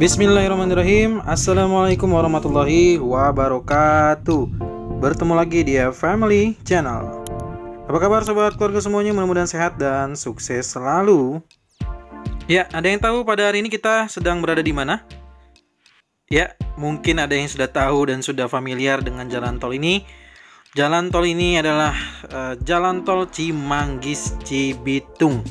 Bismillahirrahmanirrahim. Assalamualaikum warahmatullahi wabarakatuh. Bertemu lagi di Family Channel. Apa kabar sobat keluarga semuanya? Mudah-mudahan sehat dan sukses selalu. Ya, ada yang tahu pada hari ini kita sedang berada di mana? Ya, mungkin ada yang sudah tahu dan sudah familiar dengan jalan tol ini. Jalan tol ini adalah jalan tol Cimanggis Cibitung.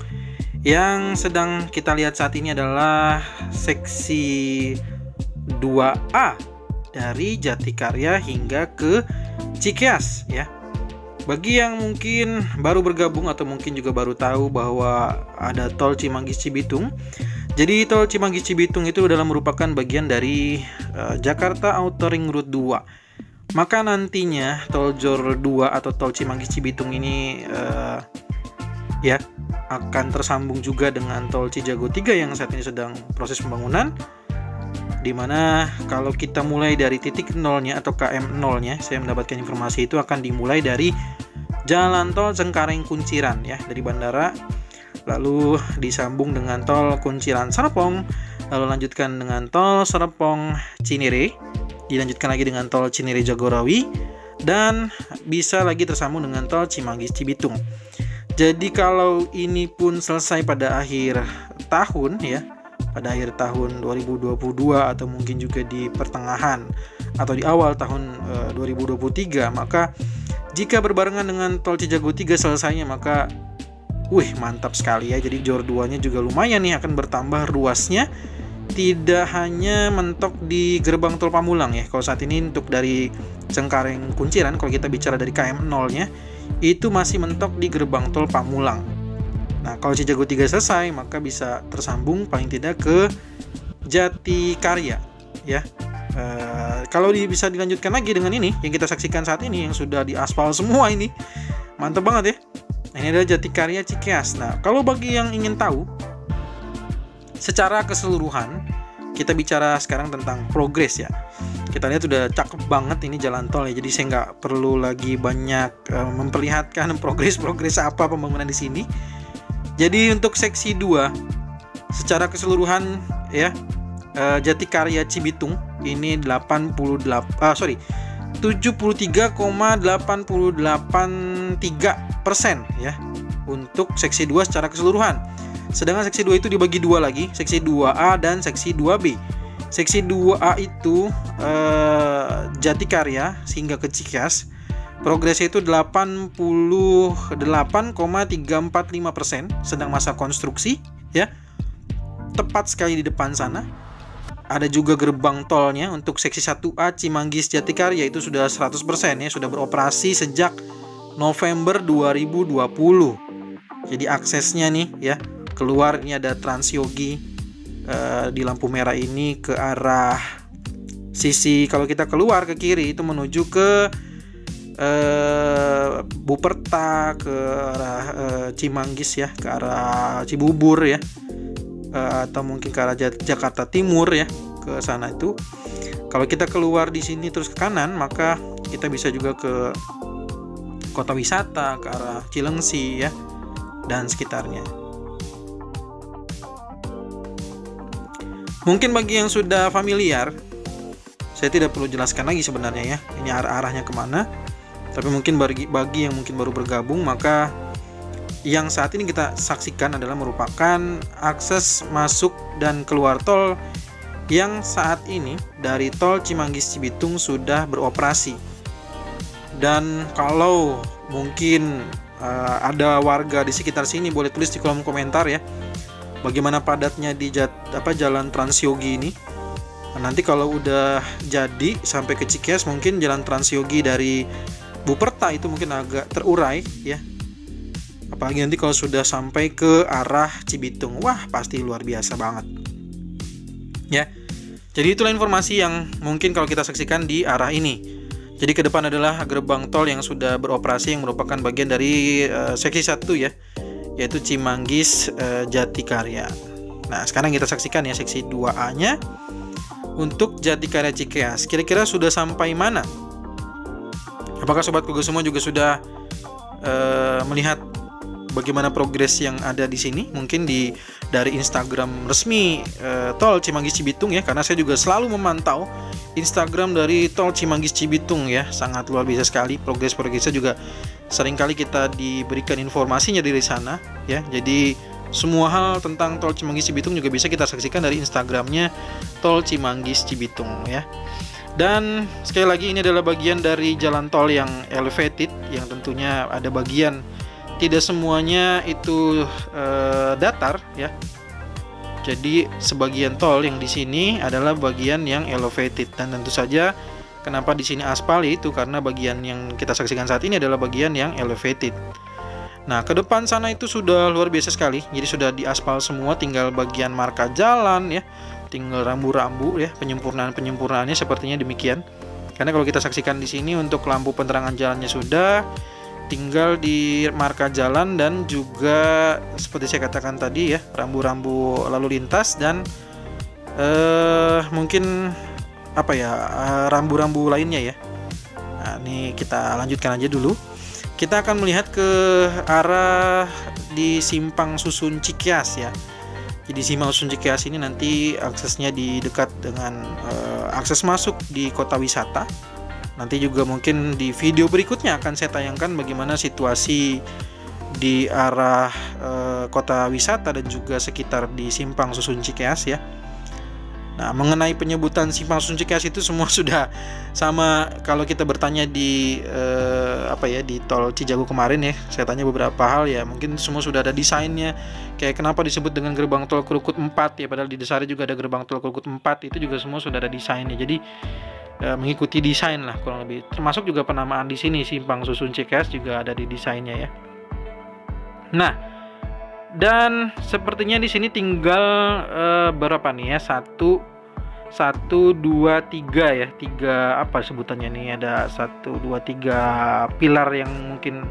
Yang sedang kita lihat saat ini adalah seksi 2A dari Jatikarya hingga ke Cikeas ya. Bagi yang mungkin baru bergabung atau mungkin juga baru tahu bahwa ada tol Cimanggis Cibitung. Jadi tol Cimanggis Cibitung itu adalah merupakan bagian dari Jakarta Outer Ring Road 2. Maka nantinya tol JOR 2 atau tol Cimanggis Cibitung ini ya akan tersambung juga dengan tol Cijago 3 yang saat ini sedang proses pembangunan, dimana kalau kita mulai dari titik nolnya atau KM 0-nya, saya mendapatkan informasi itu akan dimulai dari jalan tol Cengkareng Kunciran ya, dari bandara, lalu disambung dengan tol Kunciran Serpong, lalu lanjutkan dengan tol Serpong Cinere, dilanjutkan lagi dengan tol Cinere Jagorawi, dan bisa lagi tersambung dengan tol Cimanggis Cibitung. Jadi kalau ini pun selesai pada akhir tahun ya, pada akhir tahun 2022 atau mungkin juga di pertengahan atau di awal tahun 2023, maka jika berbarengan dengan tol Cijago 3 selesainya, maka mantap sekali ya. Jadi JOR 2-nya juga lumayan nih, akan bertambah ruasnya. Tidak hanya mentok di gerbang tol Pamulang ya. Kalau saat ini untuk dari Cengkareng Kunciran, kalau kita bicara dari KM 0-nya, itu masih mentok di gerbang tol Pamulang. Nah, kalau Cijago 3 selesai, maka bisa tersambung paling tidak ke Jatikarya ya. Kalau bisa dilanjutkan lagi dengan ini yang kita saksikan saat ini, yang sudah diaspal semua ini, mantap banget ya. Nah, ini adalah Jatikarya Cikeas. Nah, kalau bagi yang ingin tahu secara keseluruhan, kita bicara sekarang tentang progres ya. Kita lihat udah cakep banget ini jalan tol ya. Jadi saya nggak perlu lagi banyak memperlihatkan progres apa pembangunan di sini. Jadi untuk seksi 2 secara keseluruhan ya, Jatikarya Cibitung ini 73,883% ya untuk seksi 2 secara keseluruhan. Sedangkan seksi 2 itu dibagi dua lagi, seksi 2A dan seksi 2B. Seksi 2A itu Jatikarya hingga ke Cikeas, progresnya itu 88,345%, sedang masa konstruksi ya. Tepat sekali di depan sana. Ada juga gerbang tolnya untuk seksi 1A Cimanggis Jatikarya itu sudah 100% ya, sudah beroperasi sejak November 2020. Jadi aksesnya nih ya, keluar ini ada Transyogi di lampu merah ini ke arah sisi, kalau kita keluar ke kiri itu menuju ke Buperta, ke arah Cimanggis ya, ke arah Cibubur ya, atau mungkin ke arah Jakarta Timur ya, ke sana itu. Kalau kita keluar di sini terus ke kanan, maka kita bisa juga ke kota wisata, ke arah Cilengsi ya dan sekitarnya. Mungkin bagi yang sudah familiar, saya tidak perlu jelaskan lagi sebenarnya ya, ini arah-arahnya kemana. Tapi mungkin bagi yang mungkin baru bergabung, maka yang saat ini kita saksikan adalah merupakan akses masuk dan keluar tol yang saat ini dari tol Cimanggis Cibitung sudah beroperasi. Dan kalau mungkin ada warga di sekitar sini, boleh tulis di kolom komentar ya, bagaimana padatnya di jalan Transyogi ini. Nanti kalau udah jadi sampai ke Cikeas, mungkin jalan Transyogi dari Buperta itu mungkin agak terurai ya. Apalagi nanti kalau sudah sampai ke arah Cibitung, wah pasti luar biasa banget ya. Jadi itulah informasi yang mungkin kalau kita saksikan di arah ini. Jadi ke depan adalah gerbang tol yang sudah beroperasi, yang merupakan bagian dari seksi 1 ya, yaitu Cimanggis Jatikarya. Nah, sekarang kita saksikan ya seksi 2A-nya untuk Jatikarya Cikeas. Kira-kira sudah sampai mana? Apakah sobat Kugo semua juga sudah melihat bagaimana progres yang ada di sini, mungkin dari Instagram resmi Tol Cimanggis Cibitung ya, karena saya juga selalu memantau Instagram dari Tol Cimanggis Cibitung ya, sangat luar biasa sekali progresnya juga, seringkali kita diberikan informasinya dari sana ya. Jadi semua hal tentang Tol Cimanggis Cibitung juga bisa kita saksikan dari Instagramnya Tol Cimanggis Cibitung ya. Dan sekali lagi ini adalah bagian dari jalan tol yang elevated, yang tentunya ada bagian tidak semuanya itu datar ya. Jadi sebagian tol yang di sini adalah bagian yang elevated, dan tentu saja kenapa di sini aspal itu karena bagian yang kita saksikan saat ini adalah bagian yang elevated. Nah, ke depan sana itu sudah luar biasa sekali. Jadi sudah diaspal semua, tinggal bagian marka jalan ya, tinggal rambu-rambu ya, penyempurnaannya sepertinya demikian. Karena kalau kita saksikan di sini untuk lampu penerangan jalannya sudah, tinggal di marka jalan dan juga seperti saya katakan tadi ya, rambu-rambu lalu lintas dan mungkin apa ya, rambu-rambu lainnya ya. Nah, ini kita lanjutkan aja dulu. Kita akan melihat ke arah di Simpang Susun Cikias ya. Jadi Simpang Susun Cikias ini nanti aksesnya di dekat dengan akses masuk di kota wisata. Nanti juga mungkin di video berikutnya akan saya tayangkan bagaimana situasi di arah kota wisata dan juga sekitar di Simpang Susun Cikias ya. Nah, mengenai penyebutan Simpang Susun Cikias itu semua sudah sama. Kalau kita bertanya di di tol Cijago kemarin ya, saya tanya beberapa hal ya, mungkin semua sudah ada desainnya. Kayak kenapa disebut dengan gerbang tol Krukut 4 ya, padahal di dasarnya juga ada gerbang tol Krukut 4, itu juga semua sudah ada desainnya. Jadi mengikuti desain lah kurang lebih. Termasuk juga penamaan di sini Simpang Susun Cikias juga ada di desainnya ya. Nah, dan sepertinya di sini tinggal berapa nih ya? 1 2 3 ya. 3 apa sebutannya nih? Ada 1 2 3 pilar yang mungkin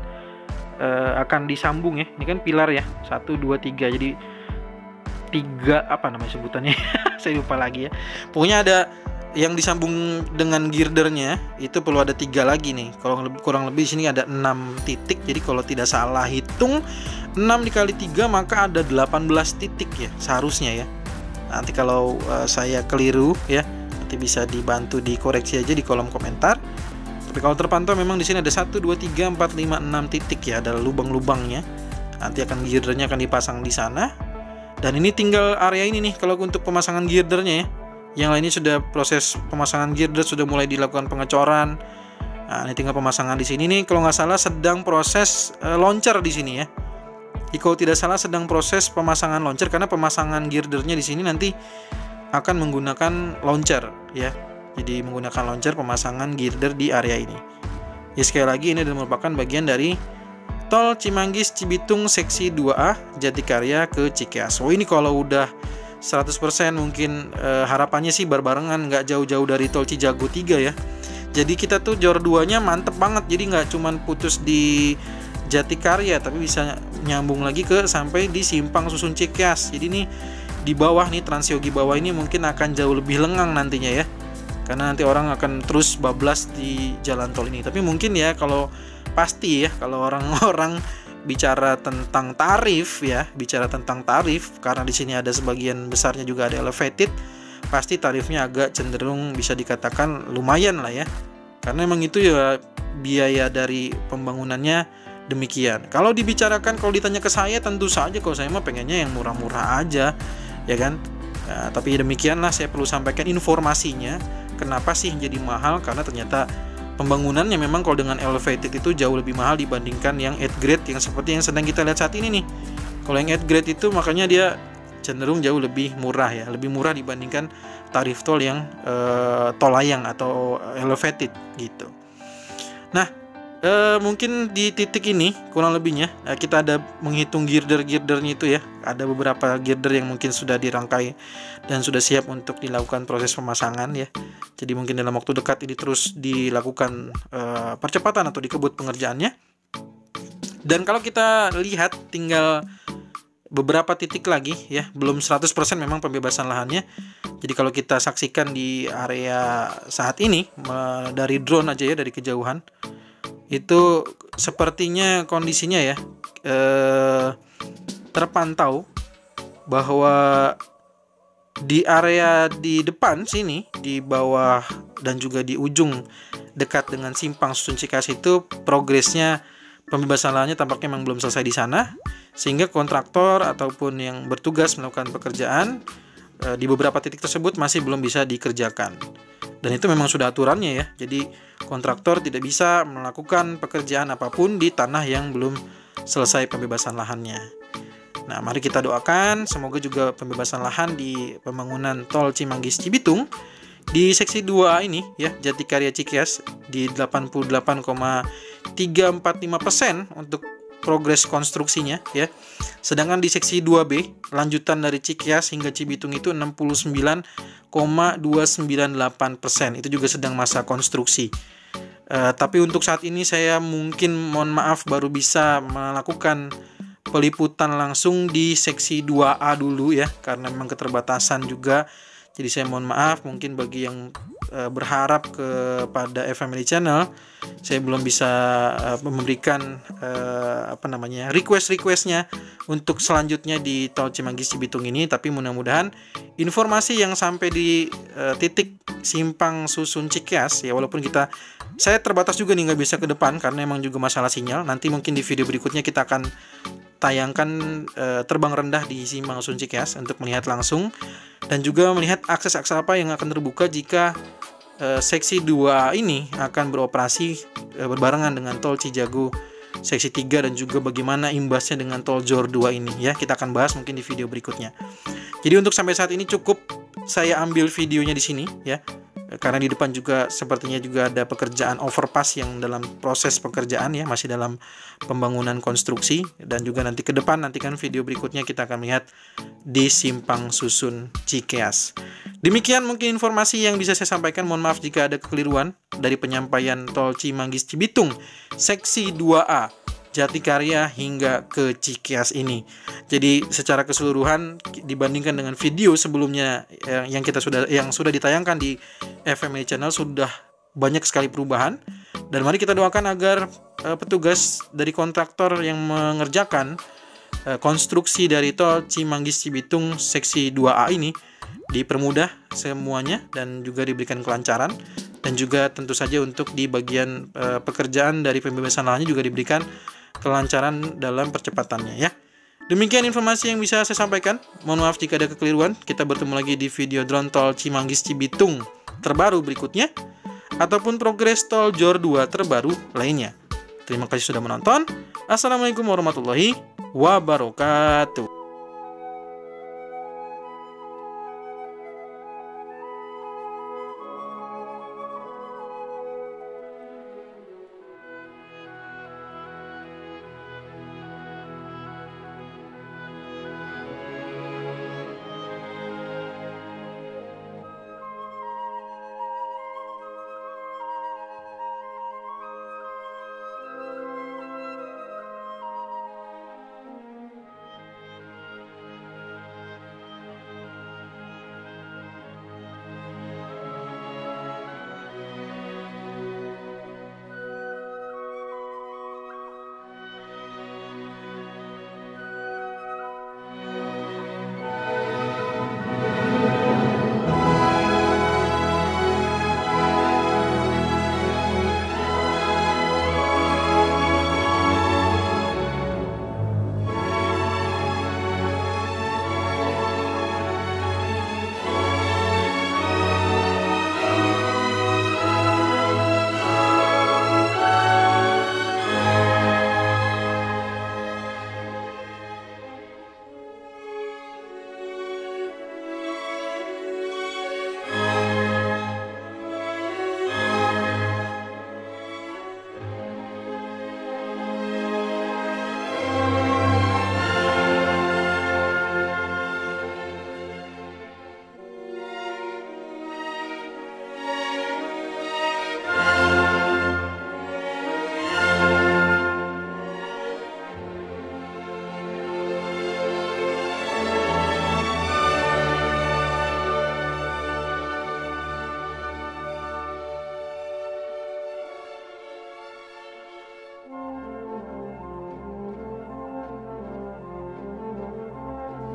akan disambung ya. Ini kan pilar ya. 1 2 3. Jadi 3 apa namanya sebutannya? Saya lupa lagi ya. Pokoknya ada yang disambung dengan girdernya itu perlu ada 3 lagi nih. Kalau kurang lebih sini ada 6 titik. Jadi kalau tidak salah hitung 6 dikali 3 maka ada 18 titik ya seharusnya ya. Nanti kalau saya keliru ya, nanti bisa dibantu dikoreksi aja di kolom komentar. Tapi kalau terpantau memang di sini ada 1 2 3 4 5 6 titik ya, ada lubang-lubangnya. Nanti akan girdernya akan dipasang di sana. Dan ini tinggal area ini nih kalau untuk pemasangan girdernya ya. Yang lainnya sudah proses pemasangan girder sudah mulai dilakukan pengecoran. Nah, ini tinggal pemasangan di sini nih. Kalau nggak salah sedang proses launcher di sini ya. Kalau tidak salah sedang proses pemasangan launcher, karena pemasangan girdernya di sini nanti akan menggunakan launcher ya. Jadi menggunakan launcher pemasangan girder di area ini. Ya, sekali lagi ini adalah merupakan bagian dari Tol Cimanggis Cibitung seksi 2A Jatikarya ke Cikias. Oh, ini kalau udah 100% mungkin harapannya sih berbarengan, nggak jauh-jauh dari Tol Cijago 3 ya. Jadi kita tuh jor 2-nya mantep banget. Jadi nggak cuman putus di Jatikarya, tapi bisa nyambung lagi ke sampai di Simpang Susun Cikias. Jadi nih di bawah nih, Transyogi bawah ini mungkin akan jauh lebih lengang nantinya ya. Karena nanti orang akan terus bablas di jalan tol ini. Tapi mungkin ya kalau pasti ya, kalau orang-orang bicara tentang tarif ya, karena di sini ada sebagian besarnya juga ada elevated, pasti tarifnya agak cenderung bisa dikatakan lumayan lah ya. Karena emang itu ya biaya dari pembangunannya demikian. Kalau dibicarakan, kalau ditanya ke saya, tentu saja kalau saya mah pengennya yang murah-murah aja ya kan. Nah, tapi demikianlah saya perlu sampaikan informasinya. Kenapa sih jadi mahal? Karena ternyata pembangunannya memang kalau dengan elevated itu jauh lebih mahal dibandingkan yang 8 grade yang seperti yang sedang kita lihat saat ini nih. Kalau yang 8 grade itu makanya dia cenderung jauh lebih murah ya, lebih murah dibandingkan tarif tol yang tol layang atau elevated gitu. Nah, mungkin di titik ini kurang lebihnya kita ada menghitung girdernya itu ya. Ada beberapa girder yang mungkin sudah dirangkai dan sudah siap untuk dilakukan proses pemasangan ya. Jadi mungkin dalam waktu dekat ini terus dilakukan percepatan atau dikebut pengerjaannya. Dan kalau kita lihat tinggal beberapa titik lagi ya, belum 100% memang pembebasan lahannya. Jadi kalau kita saksikan di area saat ini dari drone aja ya, dari kejauhan, itu sepertinya kondisinya ya terpantau bahwa di area di depan sini, di bawah dan juga di ujung dekat dengan simpang Susun Cikeas itu progresnya pembebasan lahannya tampaknya memang belum selesai di sana, sehingga kontraktor ataupun yang bertugas melakukan pekerjaan di beberapa titik tersebut masih belum bisa dikerjakan. Dan itu memang sudah aturannya ya. Jadi kontraktor tidak bisa melakukan pekerjaan apapun di tanah yang belum selesai pembebasan lahannya. Nah, mari kita doakan semoga juga pembebasan lahan di pembangunan tol Cimanggis Cibitung di seksi 2A ini ya, Jatikarya Cikeas di 88,345% untuk progres konstruksinya ya. Sedangkan di seksi 2B lanjutan dari Cikeas hingga Cibitung itu 69,298%. Itu juga sedang masa konstruksi. Tapi untuk saat ini saya mungkin mohon maaf baru bisa melakukan peliputan langsung di seksi 2A dulu ya, karena memang keterbatasan juga. Jadi saya mohon maaf mungkin bagi yang berharap kepada FMily Channel, saya belum bisa memberikan request-requestnya untuk selanjutnya di tol Cimanggis Cibitung ini. Tapi mudah-mudahan informasi yang sampai di titik simpang Susun Cikeas ya, walaupun saya terbatas juga nih, nggak bisa ke depan karena emang juga masalah sinyal. Nanti mungkin di video berikutnya kita akan tayangkan terbang rendah di simpang Susun Cikeas untuk melihat langsung dan juga melihat akses-akses apa yang akan terbuka jika seksi 2 ini akan beroperasi berbarengan dengan tol Cijago seksi 3 dan juga bagaimana imbasnya dengan tol Jor 2 ini ya. Kita akan bahas mungkin di video berikutnya. Jadi untuk sampai saat ini cukup saya ambil videonya di sini ya. Karena di depan juga sepertinya juga ada pekerjaan overpass yang dalam proses pekerjaan ya, masih dalam pembangunan konstruksi. Dan juga nanti ke depan, nantikan video berikutnya kita akan melihat di simpang Susun Cikeas. Demikian mungkin informasi yang bisa saya sampaikan. Mohon maaf jika ada kekeliruan dari penyampaian tol Cimanggis Cibitung seksi 2A Jatikarya hingga ke Cikeas ini. Jadi secara keseluruhan dibandingkan dengan video sebelumnya yang sudah ditayangkan di FMily Channel sudah banyak sekali perubahan. Dan mari kita doakan agar petugas dari kontraktor yang mengerjakan konstruksi dari tol Cimanggis Cibitung seksi 2A ini dipermudah semuanya dan juga diberikan kelancaran. Dan juga tentu saja untuk di bagian pekerjaan dari pembebasan lahannya juga diberikan kelancaran dalam percepatannya ya. Demikian informasi yang bisa saya sampaikan. Mohon maaf jika ada kekeliruan. Kita bertemu lagi di video drone tol Cimanggis Cibitung terbaru berikutnya ataupun progres tol Jor 2 terbaru lainnya. Terima kasih sudah menonton. Assalamualaikum warahmatullahi wabarakatuh.